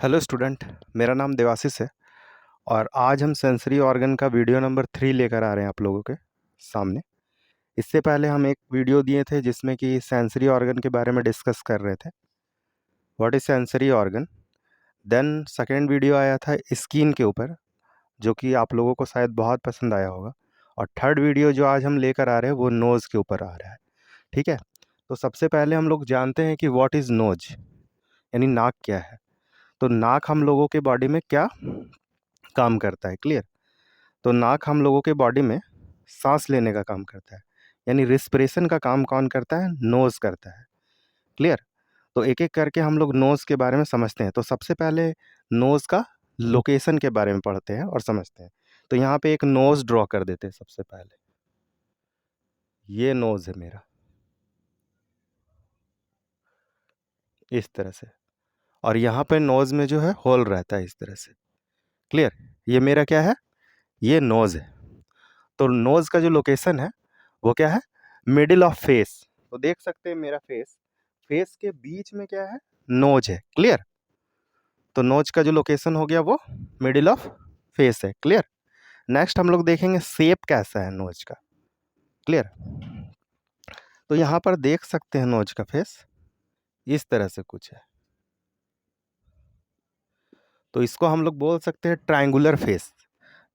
Hello student. मेरा नाम देवाशीष है और आज हम सेंसरी ऑर्गन का वीडियो नंबर 3 लेकर आ रहे हैं आप लोगों के सामने। इससे पहले हम एक वीडियो दिए थे जिसमें कि सेंसरी ऑर्गन के बारे में डिस्कस कर रहे थे, what is sensory organ. Then second video आया था स्किन के ऊपर, जो कि आप लोगों को शायद बहुत पसंद आया होगा। और थर्ड वीडियो जो आज हम लेकर आ रहे हैं वो नोज़ के ऊपर आ रहा है। ठीक है, तो सबसे पहले हम लोग जानते हैं कि व्हाट इज़ नोज, यानी नाक क्या है। तो नाक हम लोगों के बॉडी में क्या काम करता है, क्लियर। तो नाक हम लोगों के बॉडी में सांस लेने का काम करता है, यानी रिस्पिरेशन का काम कौन करता है? नोज़ करता है, क्लियर। तो एक एक करके हम लोग नोज़ के बारे में समझते हैं। तो सबसे पहले नोज़ का लोकेशन के बारे में पढ़ते हैं और समझते हैं। तो यहाँ पे एक नोज़ ड्रॉ कर देते हैं। सबसे पहले ये नोज़ है मेरा, इस तरह से। और यहाँ पे नोज़ में जो है होल रहता है, इस तरह से, क्लियर। ये मेरा क्या है? ये नोज़ है। तो नोज़ का जो लोकेशन है वो क्या है? Middle of face. तो देख सकते हैं मेरा फेस, फेस के बीच में क्या है? नोज है, क्लियर। तो नोज का जो लोकेशन हो गया वो मिडिल ऑफ फेस है, क्लियर। नेक्स्ट हम लोग देखेंगे शेप कैसा है नोज का, क्लियर। तो यहाँ पर देख सकते हैं नोज का फेस इस तरह से कुछ है। तो इसको हम लोग बोल सकते हैं ट्रायंगुलर फेस,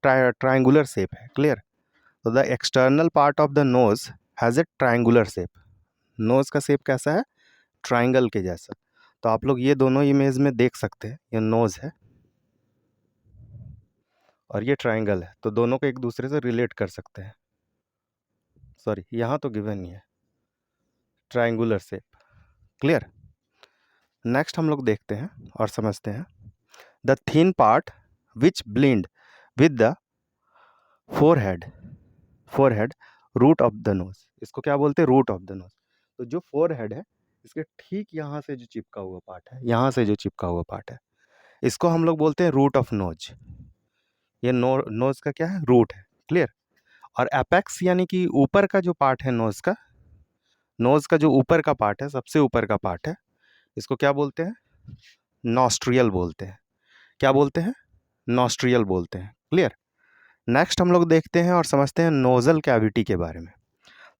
ट्रायंगुलर शेप है, क्लियर। तो the external part of the nose has a triangular shape. Nose का शेप कैसा है? ट्रायंगल के जैसा। तो आप लोग ये दोनों इमेज में देख सकते हैं, ये नोज है और ये ट्रायंगल है। तो दोनों को एक दूसरे से रिलेट कर सकते हैं। सॉरी, यहाँ तो गिवन ही है ट्रायंगुलर शेप, क्लियर। नेक्स्ट हम लोग देखते हैं और समझते हैं the thin part which blend with the forehead, forehead root of the nose. इसको क्या बोलते हैं? Root of the nose. तो जो फोरहेड है इसके ठीक यहाँ से जो चिपका हुआ पार्ट है, यहाँ से जो चिपका हुआ पार्ट है, इसको हम लोग बोलते हैं रूट ऑफ नोज। ये नोज का क्या है? रूट है, क्लियर। और एपेक्स यानी कि ऊपर का जो पार्ट है नोज का जो ऊपर का पार्ट है, सबसे ऊपर का पार्ट है, इसको क्या बोलते हैं? नॉस्ट्रियल बोलते हैं। क्या बोलते हैं? नॉस्ट्रियल बोलते हैं, क्लियर। नेक्स्ट हम लोग देखते हैं और समझते हैं नोजल कैविटी के बारे में।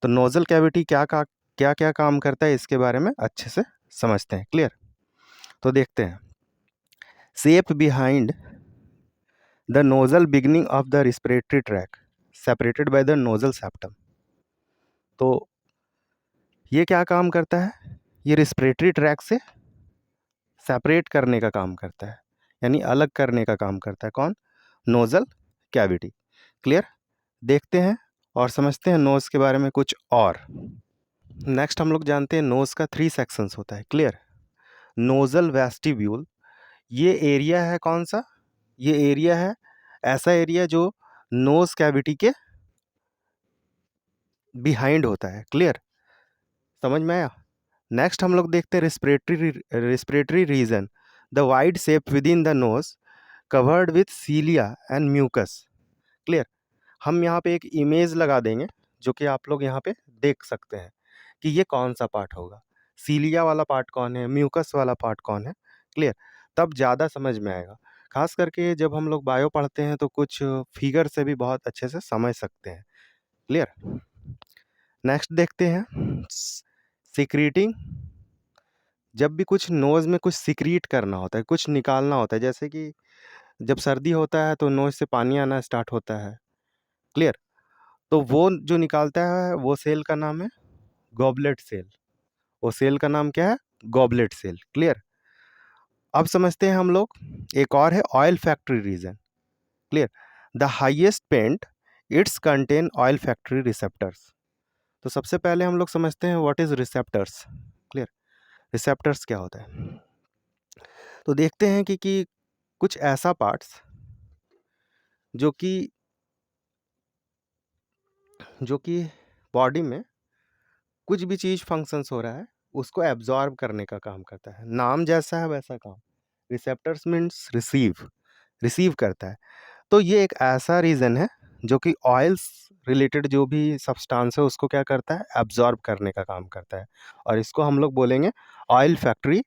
तो नोजल कैविटी क्या क्या काम करता है इसके बारे में अच्छे से समझते हैं, क्लियर। तो देखते हैं shape behind the nozzle beginning of the respiratory track separated by the nozzle septum. तो ये क्या काम करता है? ये रिस्पिरेटरी ट्रैक से सेपरेट करने का काम करता है, यानी अलग करने का काम करता है। कौन? Nozzle cavity, clear. देखते हैं और समझते हैं नोज के बारे में कुछ और। नेक्स्ट हम लोग जानते हैं नोज का 3 सेक्शंस होता है, क्लियर। नोजल वेस्टिब्यूल, ये एरिया है कौन सा? ये एरिया है ऐसा एरिया जो नोज कैविटी के बिहाइंड होता है, क्लियर। समझ में आया? नेक्स्ट हम लोग देखते हैं respiratory region, the wide shape within the nose covered with cilia and mucus, clear. हम यहाँ पे एक इमेज लगा देंगे जो कि आप लोग यहाँ पे देख सकते हैं कि ये कौन सा पार्ट होगा। सीलिया वाला पार्ट कौन है, म्यूकस वाला पार्ट कौन है, क्लियर। तब ज़्यादा समझ में आएगा। खास करके जब हम लोग बायो पढ़ते हैं तो कुछ फिगर से भी बहुत अच्छे से समझ सकते हैं, क्लियर। नेक्स्ट देखते हैं सिक्रीटिंग, जब भी कुछ नोज़ में कुछ सिक्रीट करना होता है, कुछ निकालना होता है, जैसे कि जब सर्दी होता है तो नोज़ से पानी आना स्टार्ट होता है, क्लियर। तो वो जो निकालता है वो सेल का नाम है गॉबलेट सेल। वो सेल का नाम क्या है? Goblet cell, clear. अब समझते हैं हम लोग एक और है olfactory region, clear. The highest part it's contain olfactory receptors. तो सबसे पहले हम लोग समझते हैं what is receptors, clear. Receptors क्या होता है? तो देखते हैं कि कुछ ऐसा पार्ट्स जो कि बॉडी में कुछ भी चीज़ फंक्शंस हो रहा है उसको एब्जॉर्ब करने का काम करता है। नाम जैसा है वैसा काम। रिसेप्टर्स मीन्स रिसीव करता है। तो ये एक ऐसा रीज़न है जो कि ऑयल्स रिलेटेड जो भी सब्सटेंस है उसको क्या करता है? एब्जॉर्ब करने का काम करता है। और इसको हम लोग बोलेंगे olfactory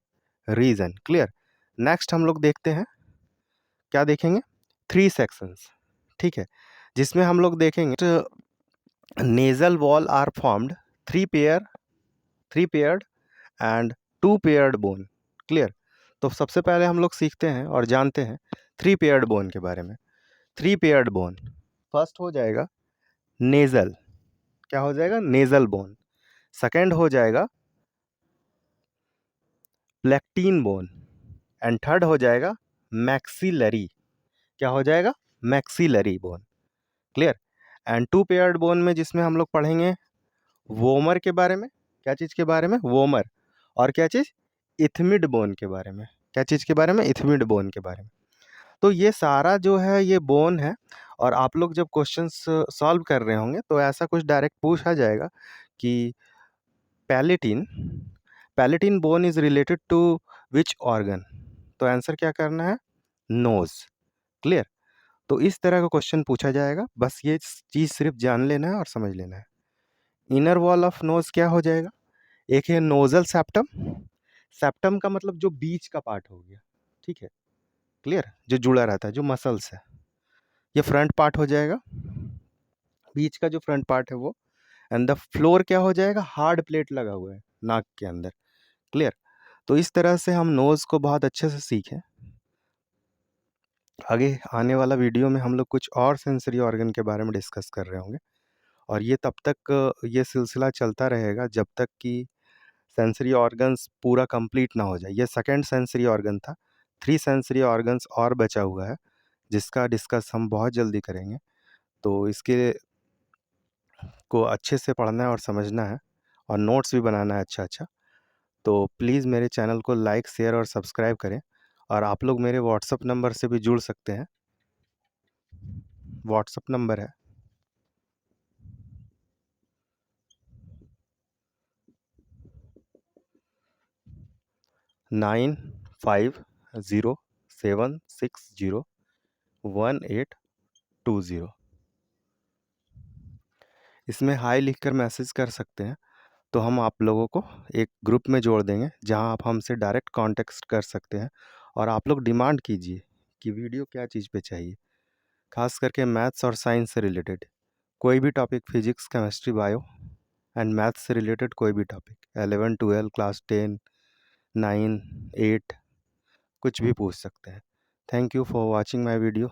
region, clear. Next हम लोग देखते हैं, क्या देखेंगे, 3 सेक्शंस, ठीक है, जिसमें हम लोग देखेंगे nasal wall are formed 3 paired and 2 paired bone. Clear. तो सबसे पहले हम लोग सीखते हैं और जानते हैं 3 पेयर्ड बोन के बारे में। 3 पेयर्ड बोन, फर्स्ट हो जाएगा नेजल, क्या हो जाएगा, नेजल बोन। सेकंड हो जाएगा प्लेक्टीन बोन एंड थर्ड हो जाएगा मैक्सिलरी, क्या हो जाएगा, maxillary bone. Clear. And 2 paired bone में जिसमें हम लोग पढ़ेंगे वोमर के बारे में, क्या चीज़ के बारे में, वोमर, और क्या चीज़, इथमिड बोन के बारे में। क्या चीज़ के बारे में, इथमिड बोन के बारे में। तो ये सारा जो है ये बोन है, और आप लोग जब क्वेश्चंस सॉल्व कर रहे होंगे तो ऐसा कुछ डायरेक्ट पूछा जाएगा कि palatine palatine bone is related to which organ, तो आंसर क्या करना है, नोज। क्लियर। तो इस तरह का क्वेश्चन पूछा जाएगा, बस ये चीज़ सिर्फ जान लेना है और समझ लेना है। इनर वॉल ऑफ नोज क्या हो जाएगा, एक है नोजल सेप्टम, सेप्टम का मतलब जो बीच का पार्ट हो गया, ठीक है, क्लियर, जो जुड़ा रहता है, जो मसल्स है, ये फ्रंट पार्ट हो जाएगा, बीच का जो फ्रंट पार्ट है वो। एंड द फ्लोर क्या हो जाएगा, हार्ड प्लेट लगा हुआ है नाक के अंदर। क्लियर। तो इस तरह से हम नोज को बहुत अच्छे से सीखें। आगे आने वाला वीडियो में हम लोग कुछ और सेंसरी ऑर्गन के बारे में डिस्कस कर रहे होंगे, और ये तब तक ये सिलसिला चलता रहेगा जब तक कि सेंसरी ऑर्गन्स पूरा कंप्लीट ना हो जाए। ये सेकंड सेंसरी ऑर्गन था, 3 सेंसरी ऑर्गन्स और बचा हुआ है जिसका डिस्कस हम बहुत जल्दी करेंगे। तो इसके को अच्छे से पढ़ना है और समझना है, और नोट्स भी बनाना है अच्छा अच्छा। तो प्लीज़ मेरे चैनल को लाइक, शेयर और सब्सक्राइब करें, और आप लोग मेरे व्हाट्सअप नंबर से भी जुड़ सकते हैं। व्हाट्सअप नंबर है 9507601820। इसमें हाय लिखकर मैसेज कर सकते हैं, तो हम आप लोगों को एक ग्रुप में जोड़ देंगे जहां आप हमसे डायरेक्ट कांटेक्ट कर सकते हैं, और आप लोग डिमांड कीजिए कि वीडियो क्या चीज़ पे चाहिए, खास करके मैथ्स और साइंस से रिलेटेड कोई भी topic, physics, chemistry, bio and maths से रिलेटेड कोई भी टॉपिक, 11 12 क्लास 10 9 8, कुछ भी पूछ सकते हैं। Thank you for watching my video.